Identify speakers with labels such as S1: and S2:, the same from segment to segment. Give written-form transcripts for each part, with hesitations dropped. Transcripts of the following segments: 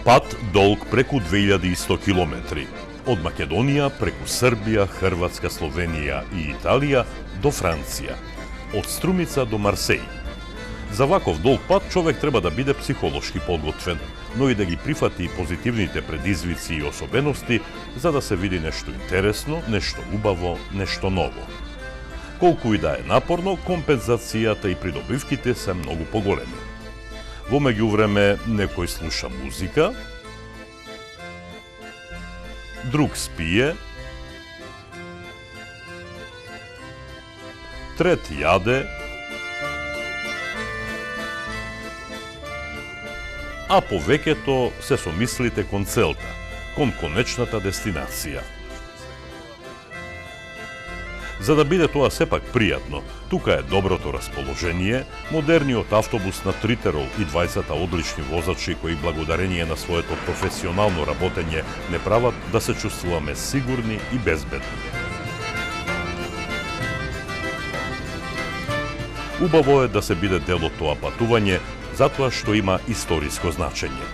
S1: Пат долг преку 2100 километри, од Македонија преку Србија, Хрватска, Словенија и Италија до Франција, од Струмица до Марсеј. За ваков долг пат човек треба да биде психолошки подготвен, но и да ги прифати позитивните предизвици и особености, за да се види нешто интересно, нешто убаво, нешто ново. Колку и да е напорно, компензацијата и придобивките се многу поголеми. Во меѓувреме, некој слуша музика, друг спие, трет јаде, а повеќето се со мислите кон целта, кон конечната дестинација. За да биде тоа сепак пријатно, тука е доброто расположение, модерниот автобус на Тритерол и 20 одлични возачи кои благодарение на своето професионално работење не прават да се чувствуваме сигурни и безбедни. Убаво е да се биде дел од тоа патување, затоа што има историско значење.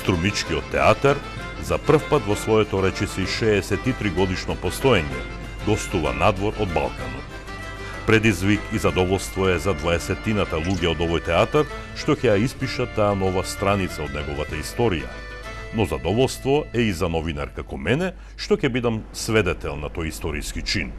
S1: Струмичкиот театар за прв пат во своето речиси 63 годишно постоење гостува надвор од Балканот. Предизвик и задоволство е за 20-тината луѓе од овој театар што ќе ја испишат таа нова страница од неговата историја. Но задоволство е и за новинар како мене, што ќе бидам свидетел на тој историски чин.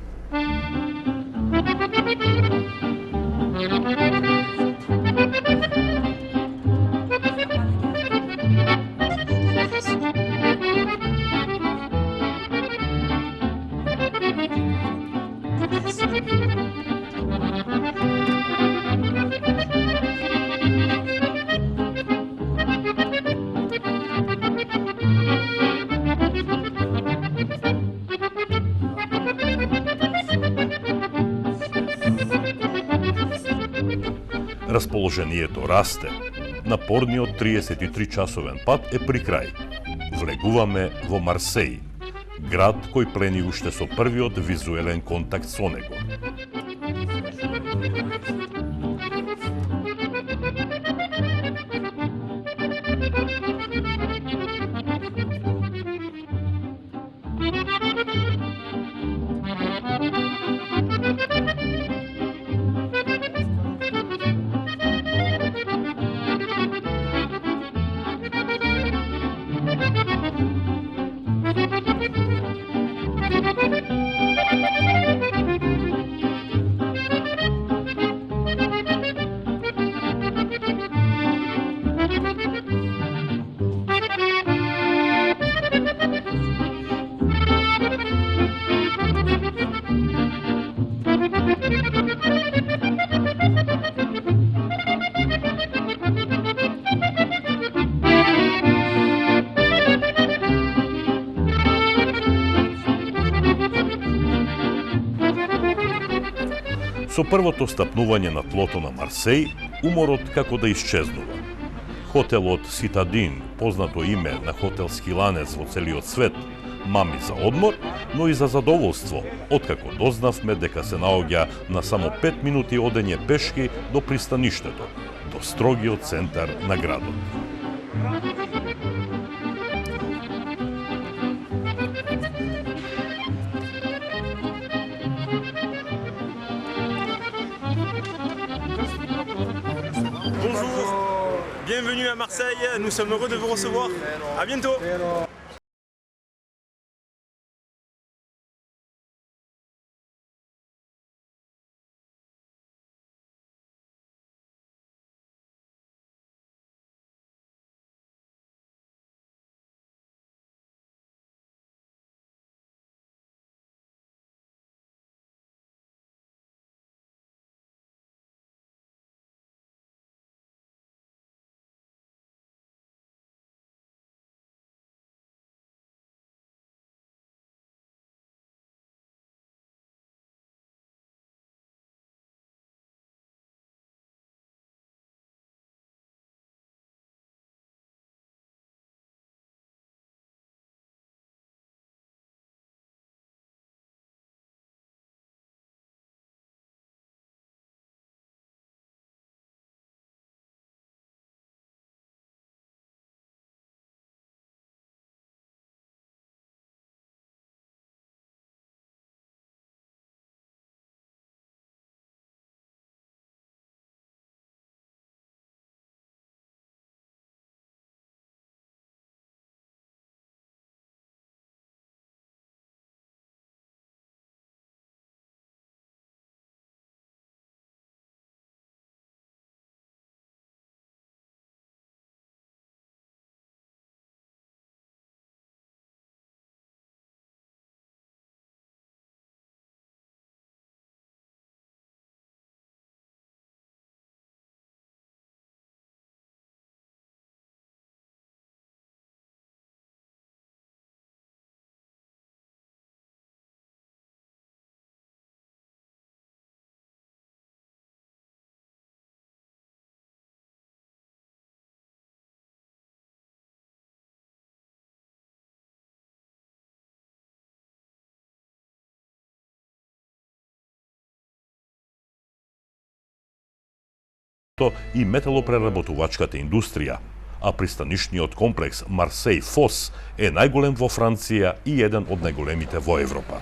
S1: Расположението расте. Напорниот 33-часовен пат е при крај. Влегуваме во Марсеј, град кој плени уште со првиот визуелен контакт со него. Со првото стапнување на тлото на Марсеј, уморот како да исчезнува. Хотелот Ситадин, познато име на хотелски ланец во целиот свет, мами за одмор, но и за задоволство, откако дознавме дека се наоѓа на само 5 минути одење пешки до пристаништето, до строгиот центар на градот.
S2: Bonjour, bienvenue à Marseille, nous sommes heureux de vous recevoir. À bientôt.
S1: и металопреработувачката индустрија, а пристанишниот комплекс Марсеј Фос е најголем во Франција и еден од најголемите во Европа.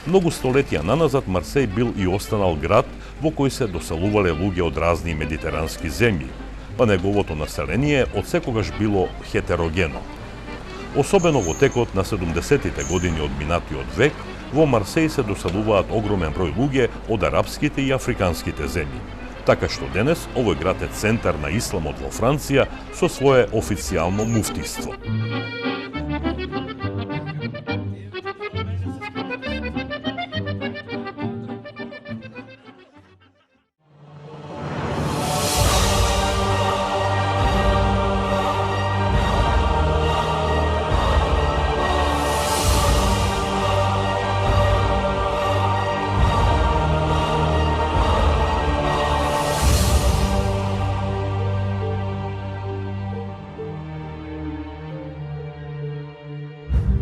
S1: Многу столетија наназад Марсеј бил и останал град во кој се доселувале луѓе од разни медитерански земји, па неговото население одсекогаш било хетерогено. Особено во текот на 70-тите години од минатиот век, во Марсеј се доселуваат огромен број луѓе од арапските и африканските земји. Така што денес овој град е центар на исламот во Франција со свое официјално муфтиство.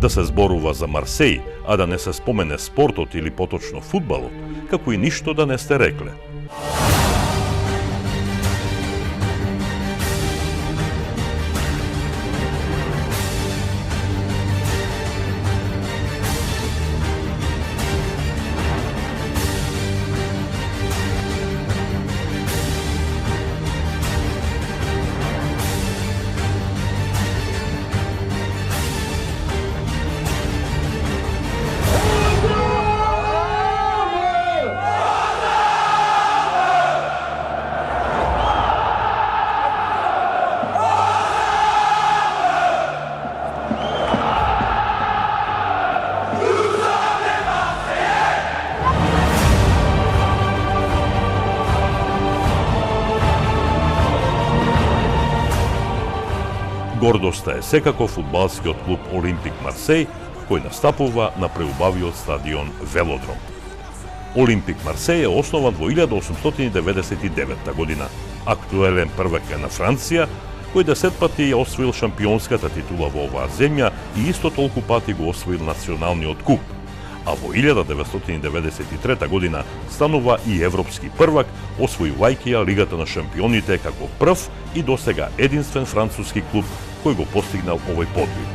S1: Да се зборува за Марсеј, а да не се спомене спортот или поточно фудбалот, како и ништо да не сте рекле. Гордоста е секако фудбалскиот клуб Олимпик Марсеј, кој настапува на преубавиот стадион Велодром. Олимпик Марсеј е основан во 1899 година. Актуелен првак е на Франција, кој 10 пати ја освоил шампионската титула во оваа земја и исто толку пати го освоил националниот куп. А во 1993 година станува и европски првак, освојувајќи ја Лигата на шампионите како прв и досега единствен француски клуб кој го постигнал овој подвиг.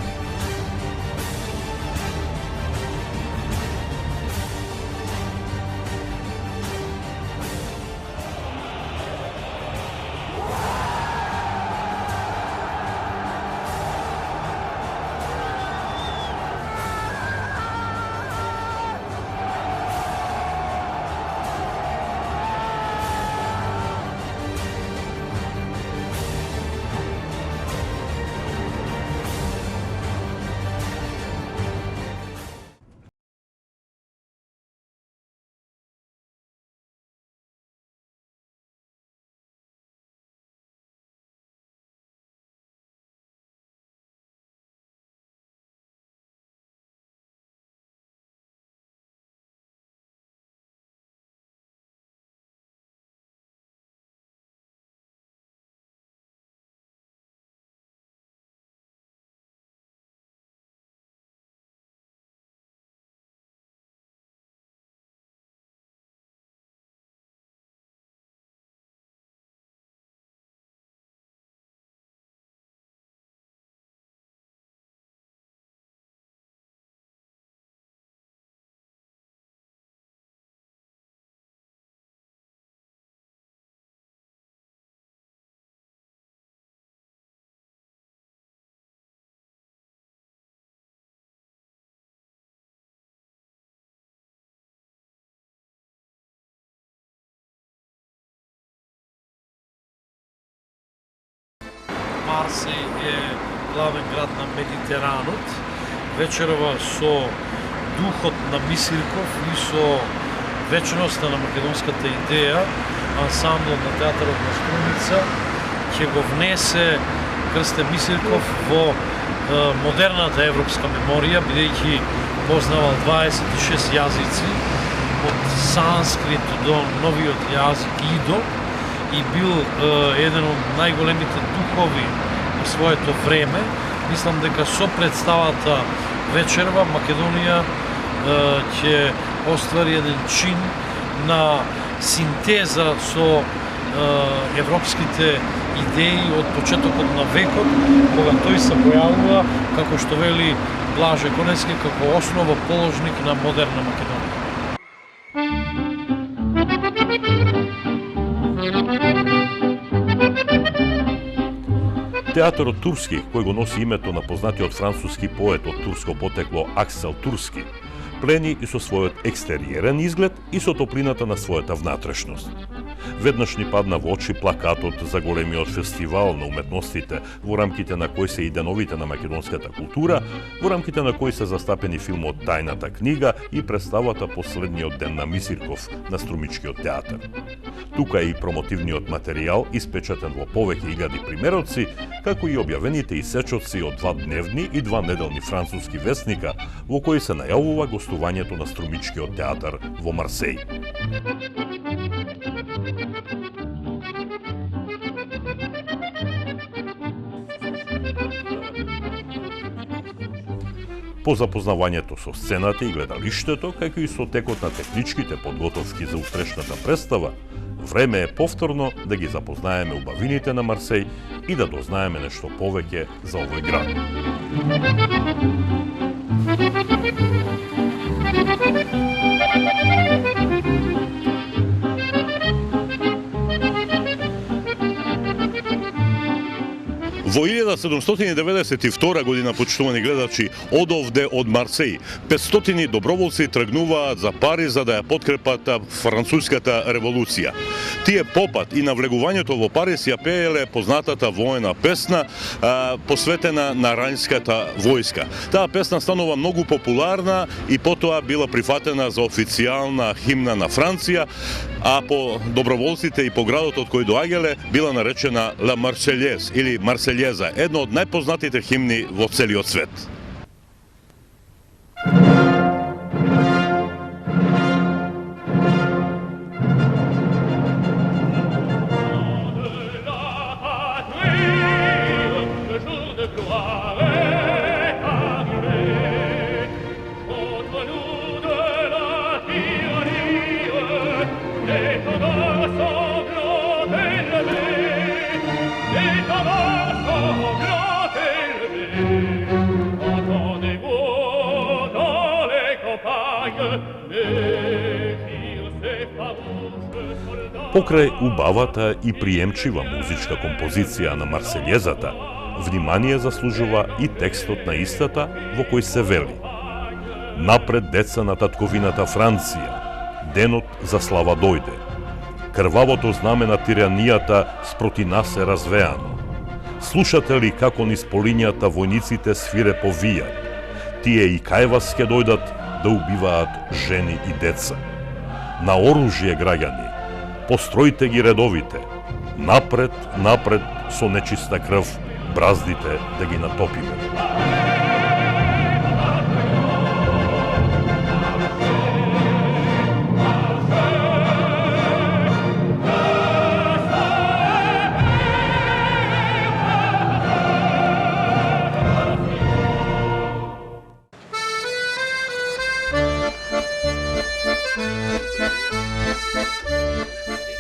S3: Марсеј е главен град на Медитеранот. Вечерова со духот на Мисирков и со вечноста на македонската идеја, ансамблот на театарот на Струмица ќе го внесе Крстен Мисирков во модерната европска меморија, бидејќи познавал 26 јазици, од санскрит до новиот јазик Идо, и бил еден од најголемите духови на своето време. Мислам дека со представата вечерва Македонија ќе оствари еден чин на синтеза со европските идеи од почетокот на векот, кога тој се појавува, како што вели Блаже Конецки, како основа положник на модерна Македонија.
S1: Театарот Турски, кој го носи името на познатиот француски поет од турско потекло Аксел Турски, плени и со својот екстериерен изглед и со топлината на својата внатрешност. Веднаш ни падна во очи плакатот за големиот фестивал на уметностите, во рамките на кој се и деновите на македонската култура, во рамките на кој се застапени филмот Тајната книга и представата Последниот ден на Мисирков на Струмичкиот театар. Тука е и промотивниот материјал, испечатен во повеќе илјади примероци, како и објавените исечоци од 2 дневни и 2 неделни француски вестника, во кои се најавува гостувањето на Струмичкиот театар во Марсеј. По запознавањето со сцената и гледалиштето, како и со текот на техничките подготовки за утрешната представа, време е повторно да ги запознаеме убавините на Марсеј и да дознаеме нешто повеќе за овој град. Во 1792 година, почитувани гледачи, одовде од Марсеј, 500 доброволци тргнуваат за Париз за да ја подкрепат француската револуција. Тие попат и навлегувањето во Париз ја пееле познатата воена песна посветена на рањската војска. Таа песна станува многу популарна и потоа била прифатена за официјална химна на Франција, а по доброволците и по градот од кој доаѓале била наречена Ла Марсельез или Марсельеза, едно од најпознатите химни во целиот свет. Покрај убавата и приемчива музичка композиција на Марсельезата, внимание заслужува и текстот на истата во кој се вели: "Напред, деца на татковината Франција, денот за слава дојде. Крвавото знаме на тиранијата спроти нас е развеано. Слушате ли како низ полињата војниците свире повијат? Тие и кај вас ќе дојдат да убиваат жени и деца. На оружје, граѓани, построите ги редовите. Напред, напред, со нечиста крв, браздите да ги натопиме."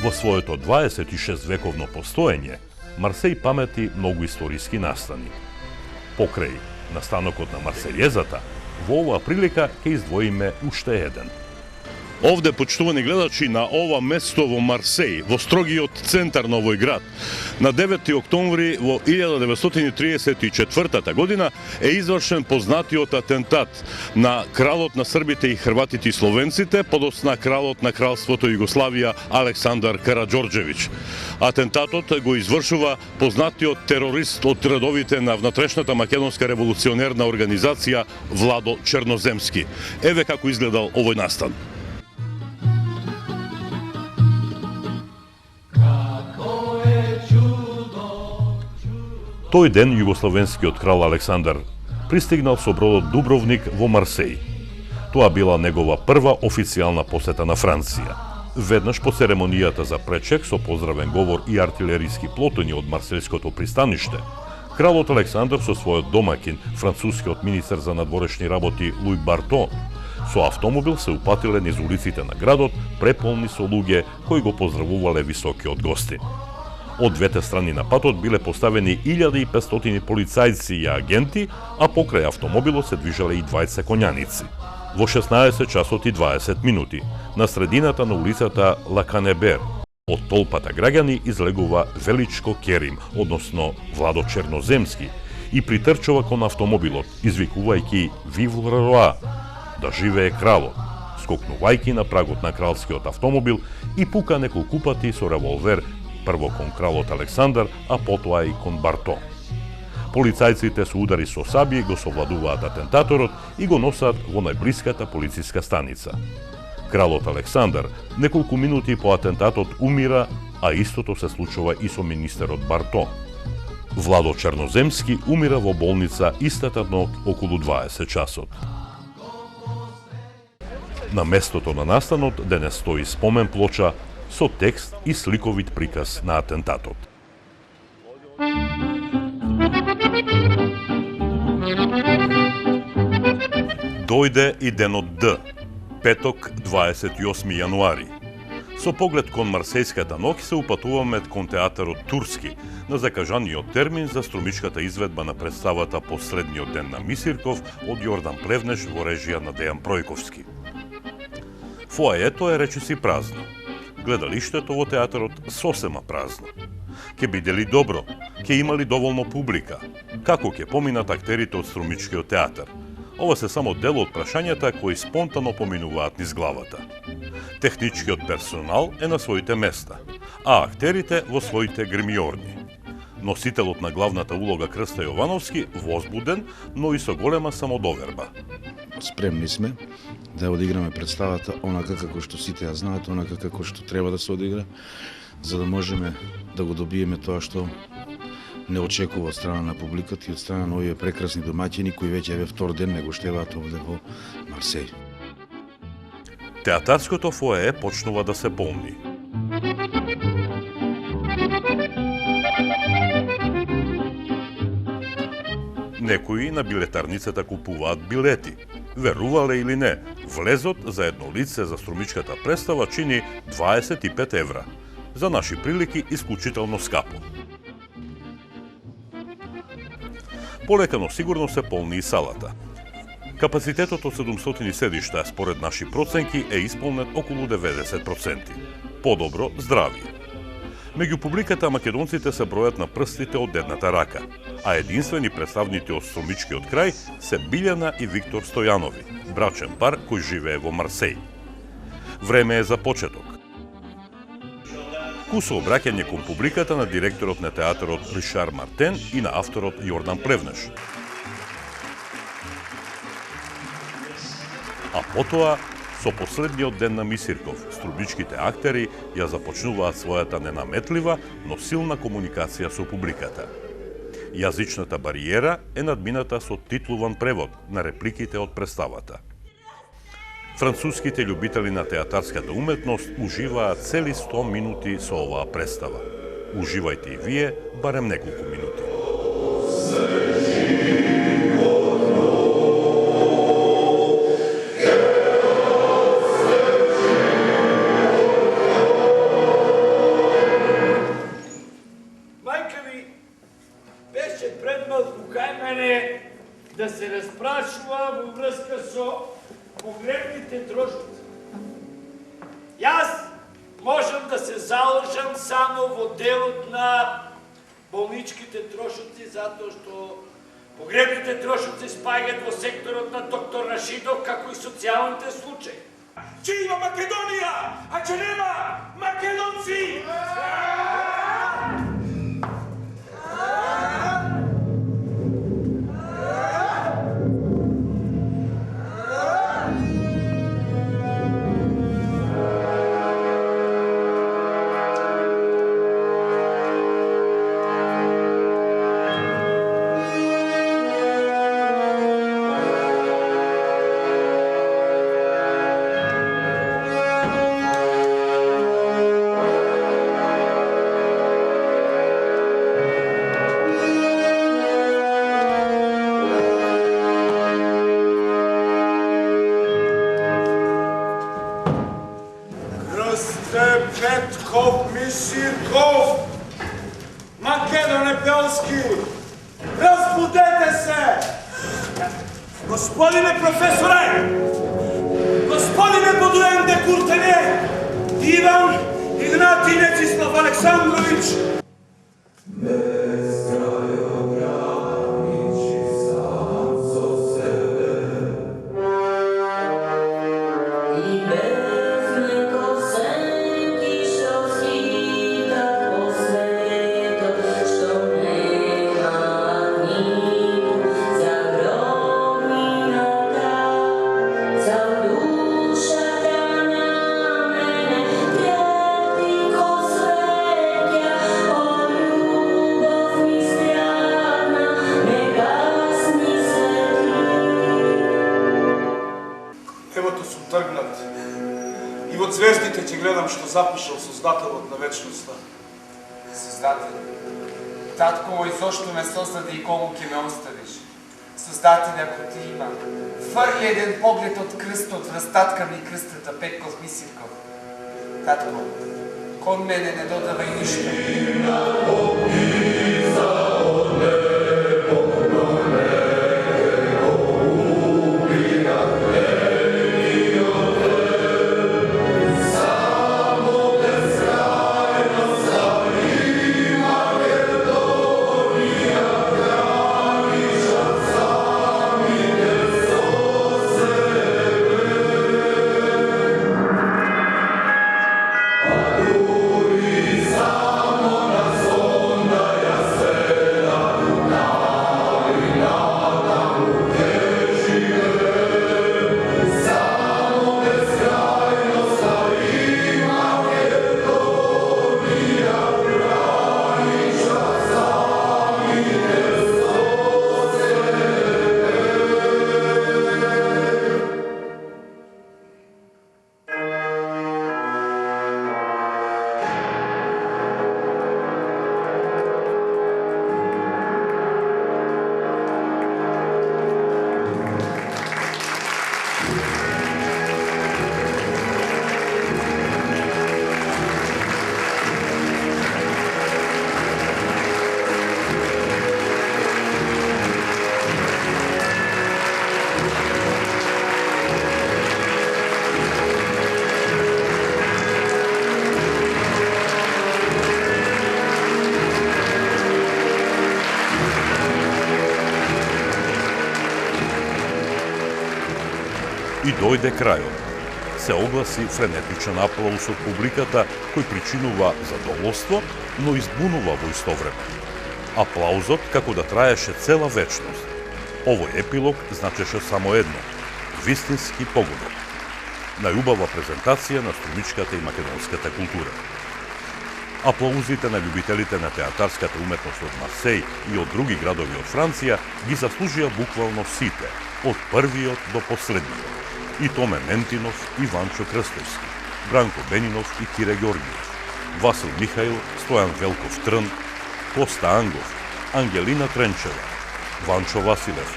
S1: Во своето 26 вековно постоење, Марсеј памети многу историски настани. Покрај настанокот на Марсельезата, во оваа прилика ќе издвоиме уште еден. Овде, почитувани гледачи, на ова место во Марсеј, во строгиот центар на овој град, на 9 октомври во 1934 година е извршен познатиот атентат на кралот на србите и хрватите и словенците, подоцна кралот на кралството Југославија Александар Караџорџевиќ. Атентатот го извршува познатиот терорист од редовите на внатрешната македонска револуционерна организација Владо Черноземски. Еве како изгледал овој настан. Тој ден југословенскиот крал Александар пристигнал со бродот Дубровник во Марсеј. Тоа била негова прва официјална посета на Франција. Веднаш по церемонијата за пречек со поздравен говор и артилериски плотоњи од марсејското пристаниште, кралот Александар со својот домакин, францускиот министер за надворешни работи Луј Бартон, Со автомобил се упатиле низ улиците на градот, преполни со луѓе кои го поздравувале високиот гостин. Од двете страни на патот биле поставени 1500 полицајци и агенти, а покрај автомобилот се движеле и 20 коњаници. Во 16 часот и 20 минути, на средината на улицата Лаканебер, од толпата граѓани излегува Величко Керим, односно Владо Черноземски, и притрчува кон автомобилот, извикувајќи «Вив Роа», да живее кралот, скокнувајќи на прагот на кралскиот автомобил и пука неколку пати со револвер, прво кон кралот Александар, а потоа и кон Барто. Полицајците со удари со сабји го совладуваат атентаторот и го носат во најблиската полициска станица. Кралот Александар неколку минути по атентатот умира, а истото се случува и со министерот Барто. Владо Черноземски умира во болница истата ног околу 20 часот. На местото на настанот денес стои спомен плоча со текст и сликовит приказ на атентатот. Дојде и денот Д, петок 28 јануари. Со поглед кон Марсејската ноќ се упатуваме кон театарот Турски, на закажаниот термин за струмичката изведба на представата Последниот ден на Мисирков од Јордан Плевнеш во режија на Дејан Пројковски. Фоајето е речиси празно. Гледалиштето во театарот сосема празно. Ке биде ли добро? Ке има ли доволно публика? Како ќе поминат актерите од Струмичкиот театар? Ова се само дел од прашањата кои спонтано поминуваат низ главата. Техничкиот персонал е на своите места, а актерите во своите гримиорни. Носителот на главната улога Крста Јовановски возбуден, но и со голема самодоверба.
S4: Спремни сме да одиграме представата онака како што сите ја знаат, онака како што треба да се одигра, за да можеме да го добиеме тоа што не очекува од страна на публиката и од страна на овие прекрасни домаќини кои веќе еве втор ден не го штеваат овде во Марсеј.
S1: Театарското фоае почнува да се полни. Некои на билетарницата купуваат билети. Верувале или не, влезот за едно лице за струмичката представа чини 25 евра. За наши прилики исклучително скапо. Полека, но сигурно се полни и салата. Капацитетот од 700 седишта, според наши проценки, е исполнет околу 90%. Подобро здравие. Меѓу публиката македонците се бројат на прстите од едната рака, а единствени представници од струмичкиот крај се Билјана и Виктор Стојанови, брачен пар кој живее во Марсеј. Време е за почеток. Кусо обраќање кон публиката на директорот на театарот Ришар Мартен и на авторот Јордан Плевнеш. А потоа, со последниот ден на Мисирков, струмичките актери ја започнуваат својата ненаметлива, но силна комуникација со публиката. Јазичната бариера е надмината со титлуван превод на репликите од представата. Француските љубители на театарската уметност уживаат цели 100 минути со оваа представа. Уживајте и вие барем неколку минути.
S5: Мајка ми беше предмалку кај мене да се распрашува во врска со погребните трошоци. Јас можам да се заложам само во делот на болничките трошоци, затоа што погребните трошоци спаѓаат во секторот на доктор Рашидов, како и социјалните случаи. Че има Македонија, а че нема македонци! сте Петков Мисирков, Македоне Белски, разбудете се! Господине професоре! Господине Бодуен де Куртене! Иван Игнатий Нечислав Александрович! От звездите ќе гледам што запишал Создателот на вечноста.
S6: Создател, татко и зошто ме создаде и кому ќе ме оставиш? Создател, ако ти има, фърли един поглед от кръстот връз татка ми кръстата Петков Мисирков. Татко, кон мене не додавай нищо.
S1: И дојде крајот. Се огласи френетичен аплауз од публиката, кој причинува задоволство, но избунува во исто време. Аплаузот како да траеше цела вечност. Овој епилог значеше само едно – вистински погодок. Најубава презентација на струмичката и македонската култура. Аплаузите на љубителите на театарската уметност од Марсеј и од други градови од Франција ги заслужија буквално сите, од првиот до последниот. И Томе Ментинов, и Ванчо Крстевски, Бранко Бенинов и Кире Георгиев, Васил Михаил, Стојан Велков Трн, Коста Ангов, Ангелина Тренчева, Ванчо Василев,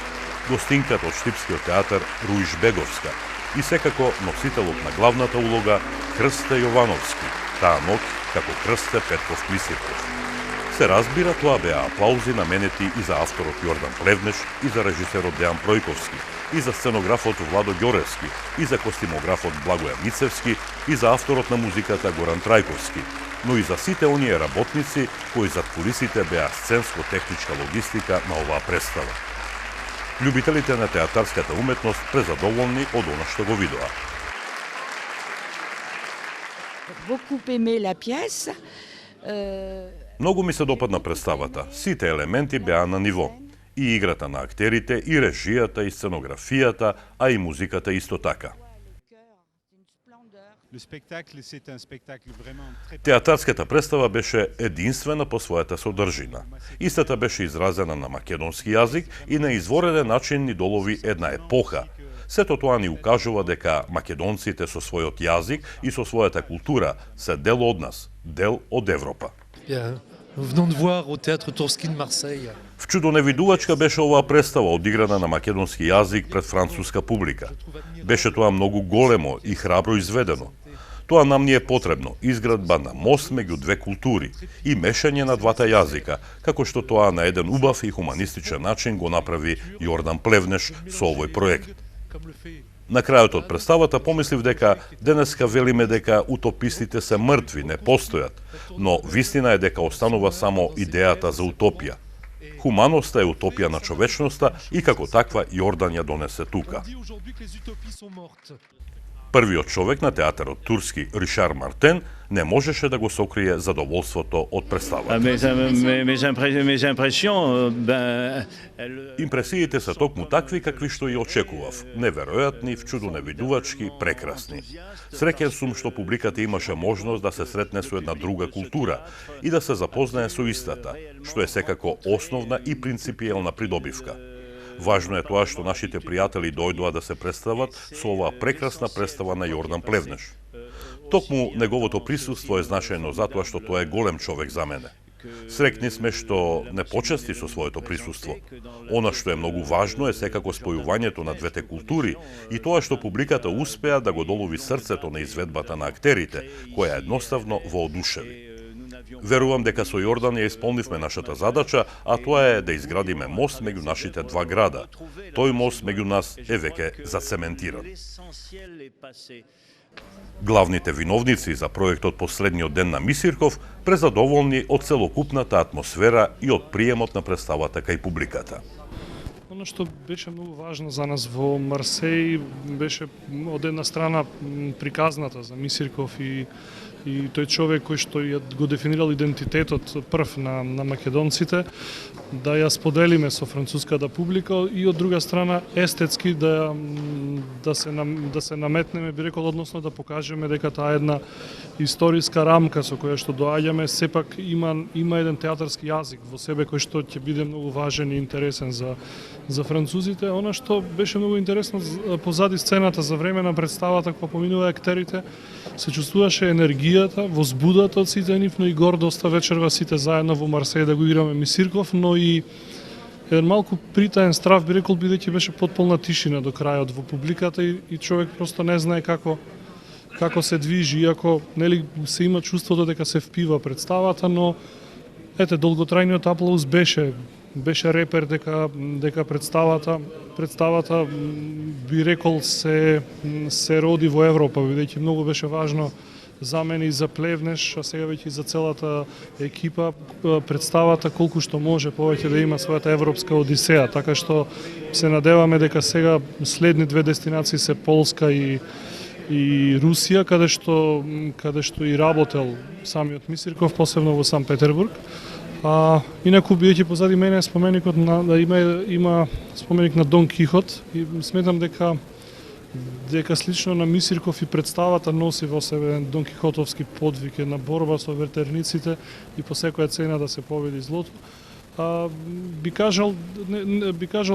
S1: гостинката од Штипскиот театар Руиш Беговска и секако носителот на главната улога Крсте Јовановски, таа ноќ како Крсте Петков Мисирков. Се разбира, тоа беа аплаузи наменети и за авторот Јордан Плевнеш, и за режисерот Дејан Пројковски, и за сценографот Владо Ѓоревски, и за костимографот Благоја Мицевски, и за авторот на музиката Горан Трајковски, но и за сите оние работници кои зад кулисите беа сценско-техничка логистика на оваа представа. Љубителите на театарската уметност презадоволни од она што го видоа. Многу ми се допадна представата. Сите елементи беа на ниво. И играта на актерите, и режијата, и сценографијата, а и музиката исто така. Театарската представа беше единствена по својата содржина. Истата беше изразена на македонски јазик и на извореден начин ни долови една епоха. Сето тоа ни укажува дека македонците со својот јазик и со својата култура се дел од нас, дел од Европа. Вчудоневидувачка беше оваа представа одиграна на македонски јазик пред француска публика. Беше тоа многу големо и храбро изведено. Тоа нам не е потребно, изградба на мост меѓу две култури и мешање на двата јазика, како што тоа на еден убав и хуманистичен начин го направи Јордан Плевнеш со овој проект. На крајот од представата помислив дека денеска велиме дека утопистите се мртви, не постојат, но вистина е дека останува само идејата за утопија. Хуманоста е утопија на човечноста и како таква Јордан ја донесе тука. Првиот човек на театарот турски Ришар Мартен не можеше да го сокрие задоволството од представата. Импресиите се токму такви какви што и очекував. Неверојатни, вчудоневидувачки, прекрасни. Среќен сум што публиката имаше можност да се сретне со една друга култура и да се запознае со истата, што е секако основна и принципиелна придобивка. Важно е тоа што нашите пријатели дојдоа да се представат со оваа прекрасна представа на Јордан Плевнеш. Токму неговото присуство е значајно затоа што тоа е голем човек за мене. Срекни сме што не почести со своето присуство. Она што е многу важно е секако спојувањето на двете култури и тоа што публиката успеа да го долови срцето на изведбата на актерите, која едноставно воодушеви. Верувам дека со Јордан ја исполнивме нашата задача, а тоа е да изградиме мост меѓу нашите два града. Тој мост меѓу нас е веќе зацементиран. Главните виновници за проектот Последниот ден на Мисирков презадоволни од целокупната атмосфера и од приемот на представата кај публиката.
S7: Оно што беше многу важно за нас во Марсеј беше од една страна приказната за Мисирков и тој човек кој што ја го дефинирал идентитетот прв на македонците, да ја споделиме со француската публика и од друга страна естетски да се наметнеме, би рекол, односно да покажеме дека таа една историска рамка со која што доаѓаме сепак има еден театарски јазик во себе кој што ќе биде многу важен и интересен за французите. Она што беше многу интересно позади сцената за време на представата кога поминува актерите, се чувствуваше енергијата, возбудата од сите нив, но и гордоста вечерва сите заедно во Марсеј да го играме Мисирков, но и еден малку притаен страв, би рекол, бидејќи беше потполна тишина до крајот во публиката и човек просто не знае како се движи, иако нели се има чувството дека се впива представата, но ете долготрајниот аплауз беше репер дека представата би рекол се роди во Европа, бидејќи многу беше важно за мене и за Плевнеш, а сега веќе и за целата екипа, представата колку што може повеќе да има својата европска одисеја, така што се надеваме дека сега следни две дестинации се Полска и Русија, каде што и работел самиот Мисирков, посебно во Сан Петербург. Инаку бидејќи позади мене споменикот има споменик на Дон Кихот и сметам дека слично на Мисирков и представата носи во себе Дон Кихотовски подвиг, една борба со вертерниците и по секоја цена да се победи злото. Би кажал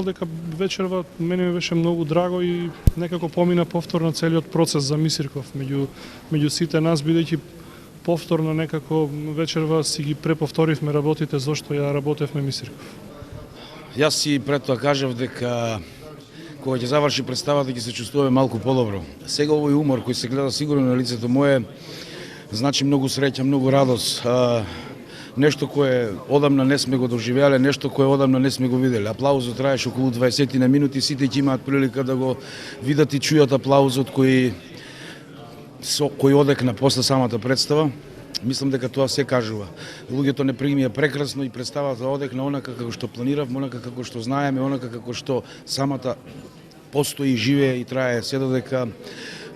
S7: дека вечерва мене ми беше многу драго и некако помина повторно целиот процес за Мисирков меѓу сите нас, бидејќи повторно некако вечерва си ги преповторивме работите зошто ја работевме Мисирков.
S4: Јас си пред тоа кажав дека кога ќе заврши представата ќе се чувствуваме малку подобро. Сега овој умор кој се гледа сигурно на лицето мое значи многу среќа, многу радост. Нешто кое одамна не сме го доживеале, нешто кое одамна не сме го виделе. Аплаузот траеше околу 20 на минути, сите ќе имаат прилика да го видат и чујат аплаузот кој одекна после самата представа. Мислам дека тоа се кажува. Луѓето не примија прекрасно и представата одекна онака како што планиравме, онака како што знаеме, онака како што самата постои, живее и трае, се додека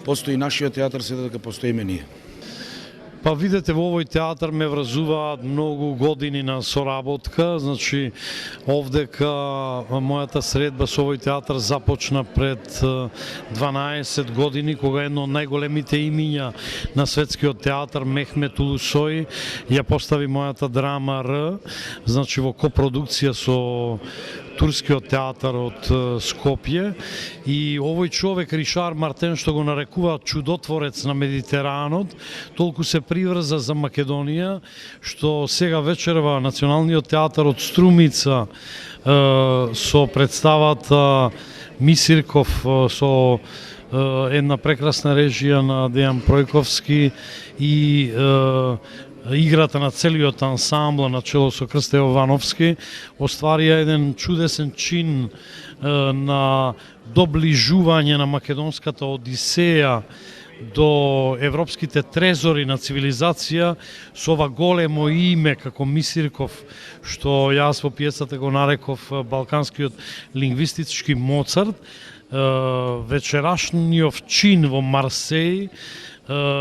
S4: постои нашиот театар, се додека постоиме ние.
S3: Па видете, во овој театар ме врзуваат многу години на соработка, значи овдека мојата средба со овој театар започна пред 12 години, кога едно од најголемите имиња на светскиот театар, Мехмет Улусој, ја постави мојата драма Р, значи во копродукција со турскиот театар од Скопје, и овој човек Ришар Мартен, што го нарекуваат чудотворец на Медитеранот, толку се приврза за Македонија, што сега вечерва Националниот театар од Струмица со представата Мисирков со една прекрасна режија на Дејан Пројковски и играта на целиот ансамбл на чело со Крсте Јовановски остварија еден чудесен чин на доближување на македонската одисеја до европските трезори на цивилизација со ова големо име како Мисирков, што јас во пиесата го нареков балканскиот лингвистички Моцарт. Вечерашниот чин во Марсеј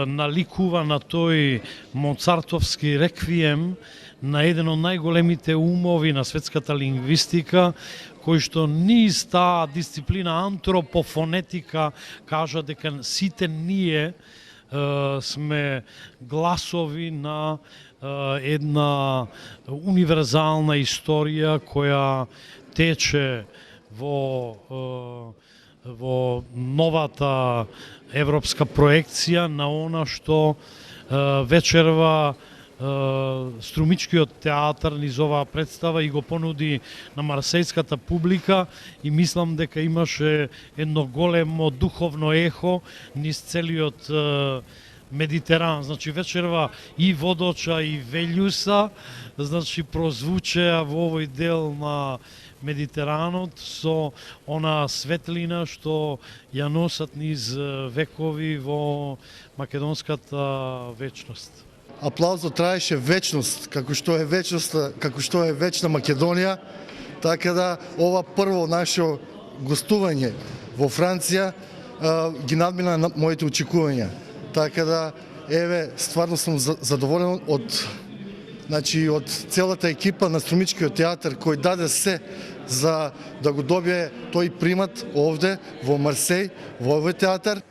S3: наликува на тој моцартовски реквием на еден од најголемите умови на светската лингвистика, кој што низ таа дисциплина антропофонетика кажа дека сите ние сме гласови на една универзална историја која тече во новата европска проекција на она што вечерва Струмичкиот театар низ оваа представа и го понуди на марсејската публика, и мислам дека имаше едно големо духовно ехо низ целиот Медитеран. Значи вечерва и Водоча и Велјуса, значи прозвучеа во овој дел на Медитеранот со она светлина што ја носат низ векови во македонската вечност.
S8: Аплаузот траеше вечност, како што е вечноста, како што е вечна Македонија, така да ова прво наше гостување во Франција ги надмина на моите очекувања. Така да еве стварно сум задоволен од целата екипа на Струмичкиот театар кој даде се за да го добие тој примат овде во Марсеј, во овој театар.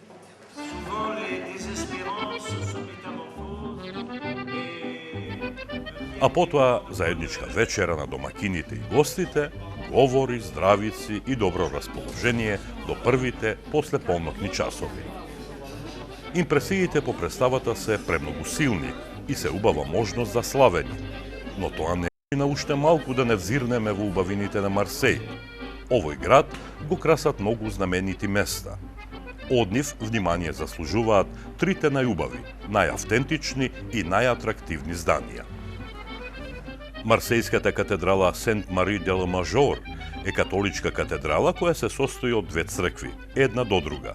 S1: А потоа заедничка вечера на домакините и гостите, говори, здравици и добро расположение до првите после полнокни часови. Импресиите по представата се премногу силни и се убава можност за славење, но тоа не е на уште малку да не взирнеме во убавините на Марсеј. Овој град го красат многу знаменити места. Од нив внимание заслужуваат трите најубави, најавтентични и најатрактивни зданија. Марсејската катедрала Сент-Мари де ла Мажор е католичка катедрала која се состои од две цркви, една до друга.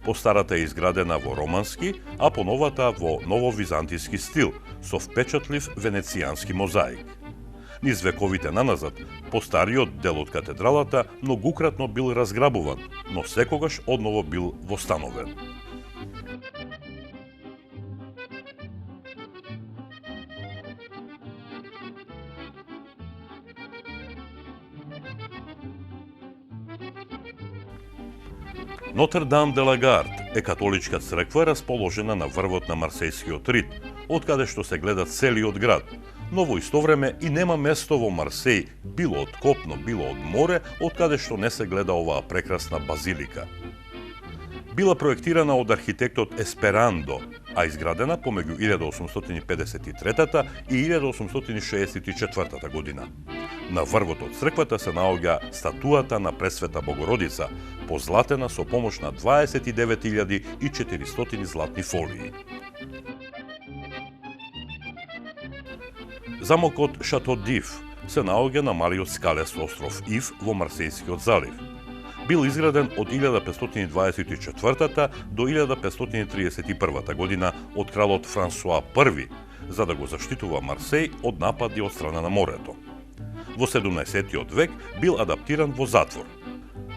S1: Постарата е изградена во романски, а поновата во нововизантиски стил, со впечатлив венецијански мозаик. Низ вековите наназад, постариот дел од катедралата многукратно бил разграбуван, но секогаш одново бил востановен. Нотр-Дам де ла Гард е католичка црква расположена на врвот на Марсејскиот рид, од каде што се гледа целиот град, но во исто време и нема место во Марсеј, било од копно, било од море, од каде што не се гледа оваа прекрасна базилика. Била проектирана од архитектот Есперандо, а изградена помеѓу 1853 и 1864 година. На врвот од црквата се наоѓа статуата на Пресвета Богородица, позлатена со помош на 29.400 златни фолии. Замокот Шато Див се наоѓа на малиот скалест остров Ив во Марсејскиот залив. Бил изграден од 1524 до 1531 година од кралот Франсуа I, за да го заштитува Марсеј од напади од страна на морето. Во 17 век бил адаптиран во затвор.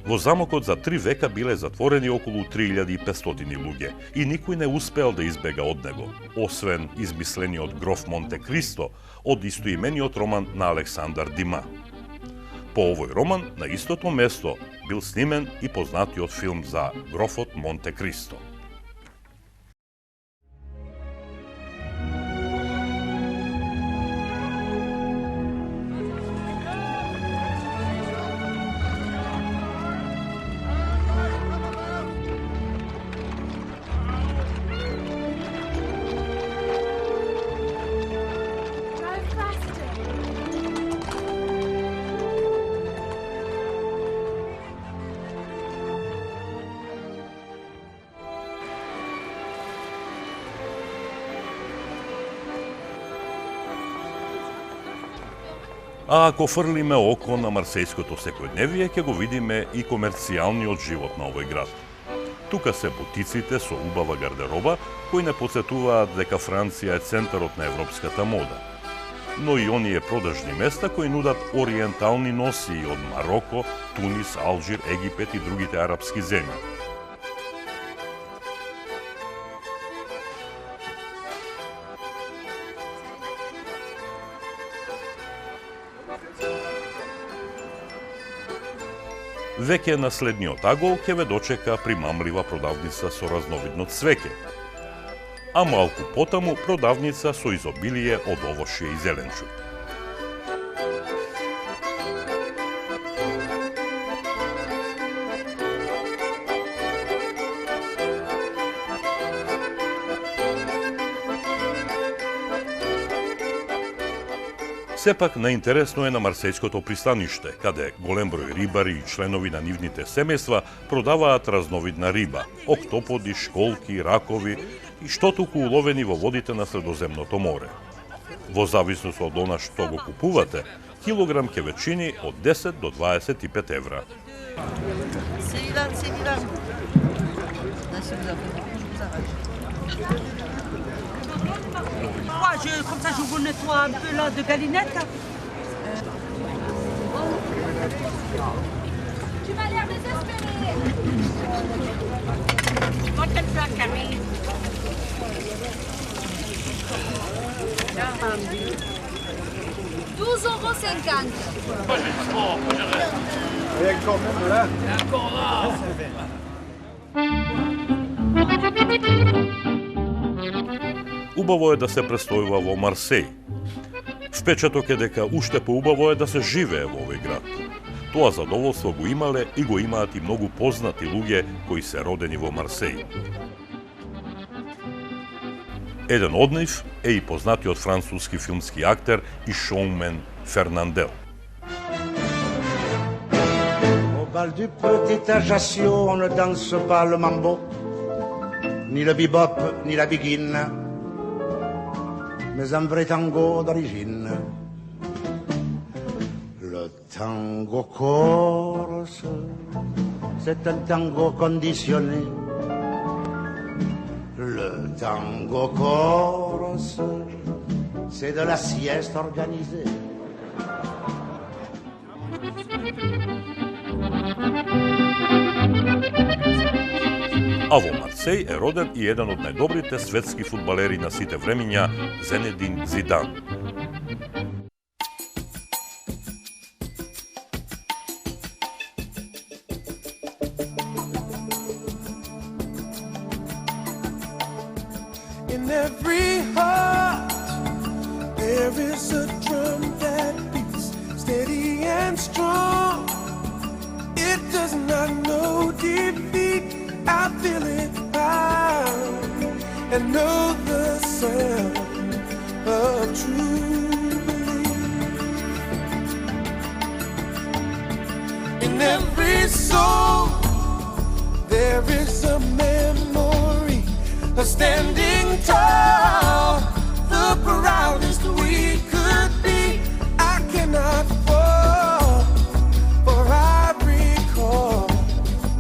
S1: Во замокот за 3 века биле затворени околу 3500 луѓе и никој не успеал да избега од него, освен измислениот гроф Монте Кристо од истоимениот роман на Александар Дима. По овој роман на истото место бил снимен и познатиот филм за грофот Монте Кристо. А ако фрлиме око на марсејското секојдневие, ќе го видиме и комерцијалниот живот на овој град. Тука се бутиците со убава гардероба, кои не подсетуваат дека Франција е центарот на европската мода. Но и оние продажни места кои нудат ориентални носии од Мароко, Тунис, Алжир, Египет и другите арапски земји. Веќе на следниот агол ќе ве дочека примамлива продавница со разновидно цвеќе, а малку потаму продавница со изобилие од овошје и зеленчук. Сепак наинтересно е на марсејското пристаниште, каде голем број рибари и членови на нивните семејства продаваат разновидна риба, октоподи, школки, ракови и што туку уловени во водите на Средоземното море. Во зависност од она што го купувате, килограм ќе ве чини од 10 до 25 евра.
S9: Comme ça, je vous nettoie un peu là de galinette. Tu m'as l'air désespérée. Combien de ça, Camille?
S10: 12,50
S1: Убаво е да се престојува во Марсеј. Впечаток е дека уште поубаво е да се живее во овој град. Тоа задоволство го имале и го имаат и многу познати луѓе кои се родени во Марсеј. Еден од нив е и познатиот француски филмски актер и шоумен Фернандел.
S11: Au bal du petit Ajaccio, on ne danse pas le mambo, ni le bebop, ni la biguine, mais un vrai tango d'origine. Le tango corse, c'est un tango conditionné. Le tango corse, c'est de la sieste organisée.
S1: А во Марсеј е роден и еден од најдобрите светски фудбалери на сите времиња, Зенедин Зидан.
S12: In every heart there is a drum that beats steady and strong. It does not know defeat. I feel it high and know the sound of true belief. In every soul there is a memory of standing tall, the proudest we could be. I cannot fall, for I recall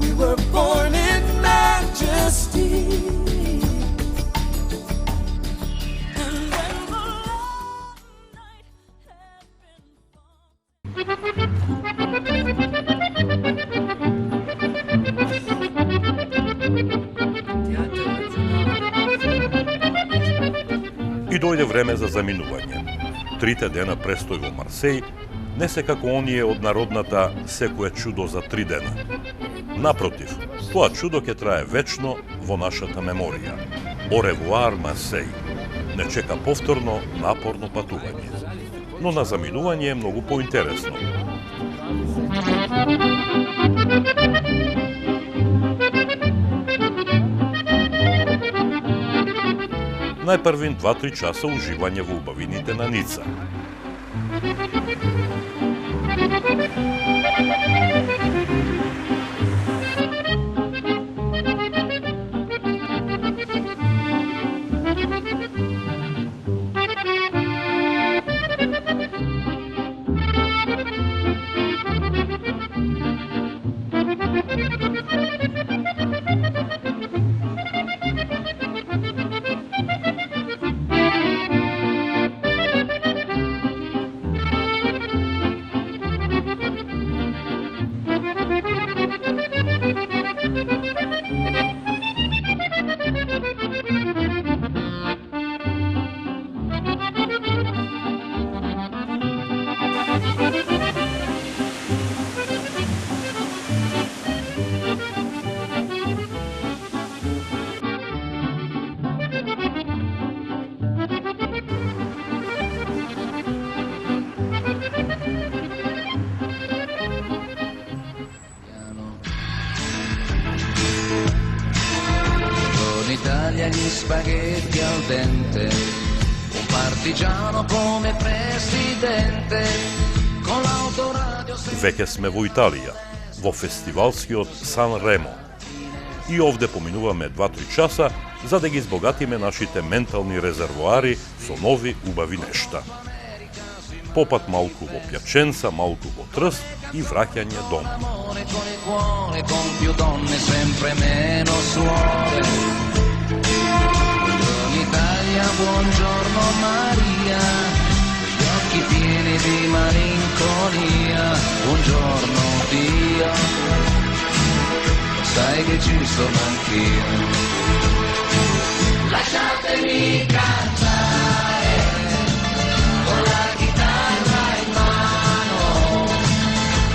S12: we were born in majesty.
S1: И дојде време за заминување. 3 дена престој во Марсеј не се како оние од народната секое чудо за 3 дена. Напротив, тоа чудо ќе трае вечно во нашата меморија. Au revoir, Марсеј. Не чека повторно напорно патување. Но на заминување е многу поинтересно. Најпрвин 2-3 часа уживање во убавините на Ница.
S10: partigiano come presidente con l'autoradio.
S1: Веќе сме во Италија, во фестивалскиот Сан Ремо. И овде поминуваме 2-3 часа за да ги избогатиме нашите ментални резервоари со нови убави нешта. Попат малку во Пјаченца, малку во Трст и враќање дома.
S10: Amore con il cuore, con più donne, sempre meno suore. Buongiorno Italia, buongiorno Maria, gli occhi pieni di malinconia. Buongiorno Dio, sai che ci sono anch'io. Lasciatemi cantare con la chitarra in mano,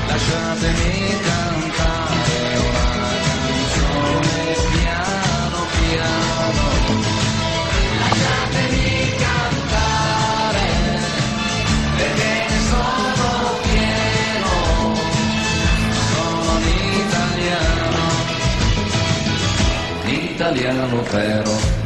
S10: lasciatemi cantare una canzone piano piano, lasciatemi cantare perché ne sono pieno, sono un italiano vero.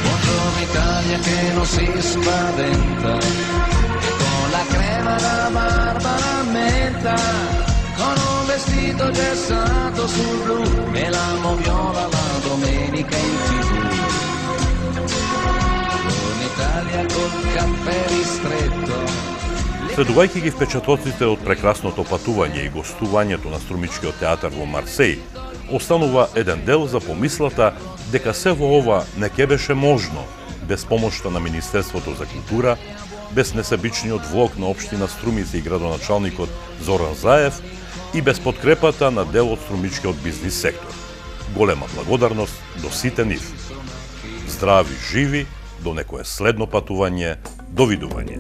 S10: Buongiorno Italia che non si spaventa, e con la crema da barba la menta, con un vestito gessato sul blu e l'amo viola la domenica in TV. Buongiorno Italia col cappè ristretto.
S1: Следувајќи ги впечатоците од прекрасното патување и гостувањето на Струмичкиот театар во Марсеј, останува еден дел за помислата дека се во ова не ќе беше можно без помошта на Министерството за култура, без несебичниот влог на општина Струмица и градоначалникот Зоран Заев и без подкрепата на дел од струмичкиот бизнис сектор. Голема благодарност до сите нив. Здрави, живи, до некое следно патување, довидување.